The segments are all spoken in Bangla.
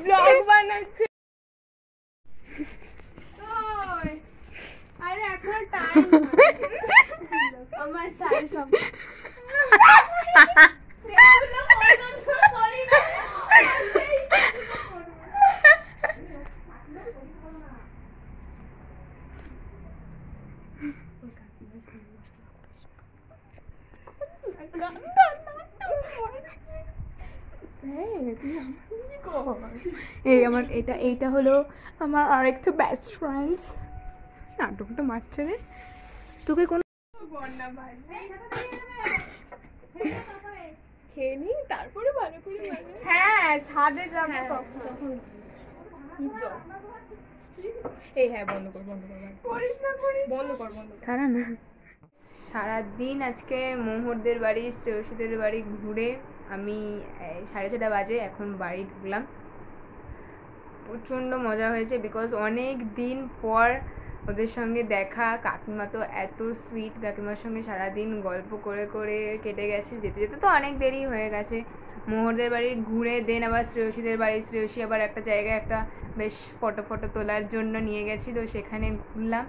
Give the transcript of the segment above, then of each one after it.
ব্লগ বানাচ্ছে। আরে এখন টাইম আমার শাড়ি সব এই আমার এইটা হলো আমার আরেকটা বেস্ট ফ্রেন্ডস। নাটকটা মারছে রে তোকে কোন খেয়ে নি তারপরে ভালো করে হ্যাঁ ছাদে যাবো তখন এই হ্যাঁ বন্ধ কর সারাদিন আজকে মোহরদের বাড়ি শ্রেয়সীদের বাড়ি ঘুরে আমি 6:30 বাজে এখন বাড়ি ঢুকলাম। প্রচণ্ড মজা হয়েছে বিকজ অনেক দিন পর ওদের সঙ্গে দেখা। কাকিমা তো এত সুইট, কাকিমার সঙ্গে সারাদিন গল্প করে করে কেটে গেছে। যেতে যেতে তো অনেক দেরি হয়ে গেছে। মোহরদের বাড়ি ঘুরে দেন আবার শ্রেয়সীদের বাড়ি, শ্রেয়সী আবার একটা জায়গায় একটা বেশ ফটো তোলার জন্য নিয়ে গেছিলো, সেখানে ঘুরলাম।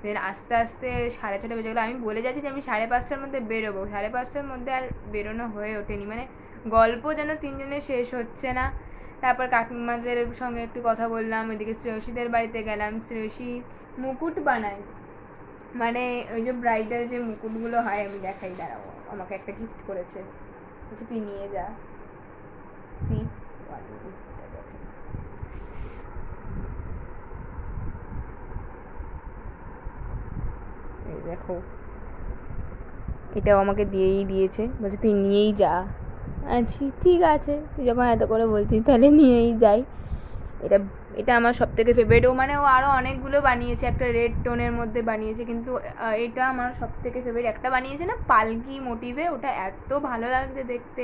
দেন আস্তে আস্তে 6:30 বেজে গেলো। আমি বলে যাচ্ছি যে আমি 5:30টার মধ্যে বেরোবো, 5:30টার মধ্যে আর বেরোনো হয়ে ওঠেনি। মানে গল্প যেন তিনজনের শেষ হচ্ছে না। তারপর কাকিমাদের সঙ্গে একটু কথা বললাম, ওইদিকে শ্রেয়সীদের বাড়িতে গেলাম। শ্রেয়সী মুকুট বানায়, মানে ওই যে ব্রাইডাল যে মুকুটগুলো হয়, আমি দেখাই দাঁড়াও, আমাকে একটা গিফট করেছে, তুই নিয়ে যা। এই দেখো, এটাও আমাকে দিয়েই দিয়েছে, বলছে তুই নিয়েই যা। আচ্ছা ঠিক আছে, তুই যখন এত করে বলছিস তাহলে নিয়েই যাই। এটা আমার সব থেকে ফেভারিট। ও মানে ও আরও অনেকগুলো বানিয়েছে, একটা রেড টোনের মধ্যে বানিয়েছে, কিন্তু এটা আমার সব থেকে ফেভারিট। একটা বানিয়েছে না পালকি মোটিভে, ওটা এত ভালো লাগছে দেখতে।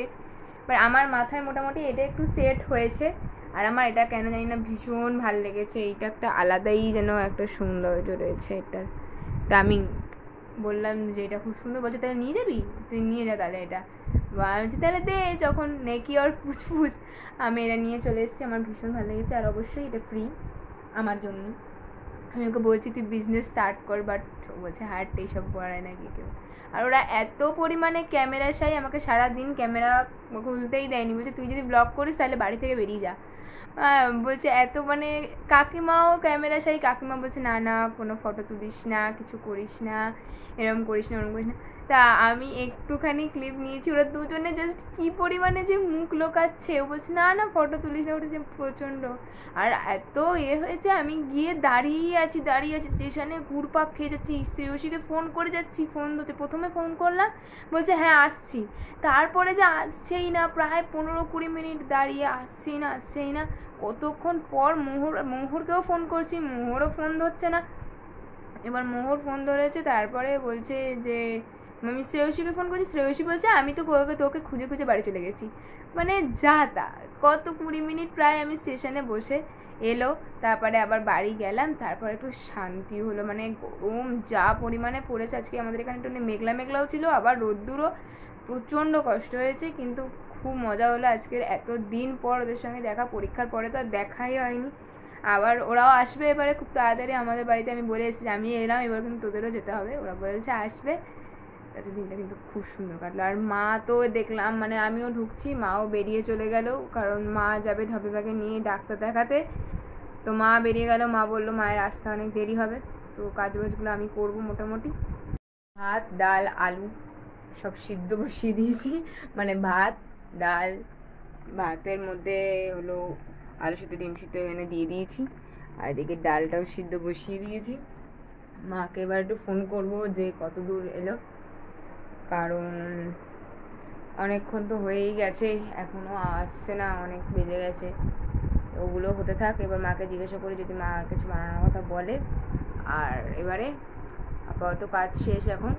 বাট আমার মাথায় মোটামুটি এটা একটু সেট হয়েছে, আর আমার এটা কেন জানি না ভীষণ ভালো লেগেছে। এইটা একটা আলাদাই যেন একটা সৌন্দর্য রয়েছে এটার। তা আমি বললাম যে এটা খুব সুন্দর, বলছে তাহলে নিয়ে যাবি, তুই নিয়ে যা তাহলে এটা। আমি তাহলে দে, যখন নেকি আর পুচপুচ আমি এটা নিয়ে চলে এসেছি। আমার ভীষণ ভালো লেগেছে, আর অবশ্যই এটা ফ্রি আমার জন্য। আমি ওকে বলছি তুই বিজনেস স্টার্ট কর, বাট বলছে হার্ট এইসব করায় নাকি কেউ। আর ওরা এত পরিমাণে ক্যামেরা চাই, আমাকে সারাদিন ক্যামেরা খুলতেই দেয়নি। বলছে তুই যদি ব্লগ করিস তাহলে বাড়ি থেকে বেরিয়ে যা। বলছে এত মানে কাকিমাও ক্যামেরা চাই। কাকিমা বলছে না না কোনো ফটো তুলিস না, কিছু করিস না, এরম করিস না, ওরম করিস না। তা আমি একটুখানি ক্লিপ নিয়েছি, ওরা দুজনে জাস্ট কী পরিমাণে যে মুখ লোকাচ্ছে। ও বলছে না না ফটো তুলিস না, ওটা যে প্রচণ্ড। আর এত হয়েছে, আমি গিয়ে দাঁড়িয়ে আছি স্টেশনে ঘুরপাক খেয়ে যাচ্ছি। শ্রেয়সীকে ফোন করে যাচ্ছি, ফোন ধরতে, প্রথমে ফোন করলাম, বলছে হ্যাঁ আসছি। তারপরে যে আসছেই না, প্রায় 15-20 মিনিট দাঁড়িয়ে, আসছেই না। কতক্ষণ পর মোহরকেও ফোন করছি, মোহরও ফোন ধরছে না। এবার মোহর ফোন ধরেছে, তারপরে বলছে যে আমি শ্রেয়সীকে ফোন করছি, শ্রেয়সী বলছে আমি তো তোকে খুঁজে খুঁজে বাড়ি চলে গেছি। মানে যা তা, কত 20 মিনিট প্রায় আমি স্টেশনে বসে এলো। তারপরে আবার বাড়ি গেলাম, তারপরে একটু শান্তি হলো। মানে গরম যা পরিমাণে পড়েছে আজকে আমাদের এখানে, একটু মেঘলাও ছিল, আবার রোদ্দুরও, প্রচণ্ড কষ্ট হয়েছে, কিন্তু খুব মজা হলো আজকের। এত দিন পর ওদের সঙ্গে দেখা, পরীক্ষার পরে তো আর দেখাই হয়নি। আবার ওরাও আসবে এবারে খুব তাড়াতাড়ি আমাদের বাড়িতে। আমি বলে এসেছি আমি এলাম, এবার কিন্তু তোদেরও যেতে হবে, ওরা বলছে আসবে। তাতে দিনটা কিন্তু খুব সুন্দর কাটলো। আর মা তো দেখলাম, মানে আমিও ঢুকছি, মাও বেরিয়ে চলে গেল, কারণ মা যাবে ঢপেবাকে নিয়ে ডাক্তার দেখাতে। তো মা বেরিয়ে গেল, মা বললো মায়ের আসতে অনেক দেরি হবে। তো কাজবাজগুলো আমি করবো মোটামুটি। ভাত ডাল আলু সব সিদ্ধ বসিয়ে দিয়েছি, মানে ভাত ডাল, ভাতের মধ্যে হলো আলু সিদ্ধ ডিম সিদ্ধ এখানে দিয়ে দিয়েছি, আর এদিকে ডালটাও সিদ্ধ বসিয়ে দিয়েছি। মাকে এবার একটু ফোন করবো যে কত দূর এলো, কারণ অনেকক্ষণ তো হয়েই গেছে, এখনও আসছে না, অনেক বেজে গেছে। ওগুলো হতে থাক, এবার মাকে জিজ্ঞাসা করি যদি মা আর কিছু বানানোর কথা বলে। আর এবারে আপাতত কাজ শেষ এখন,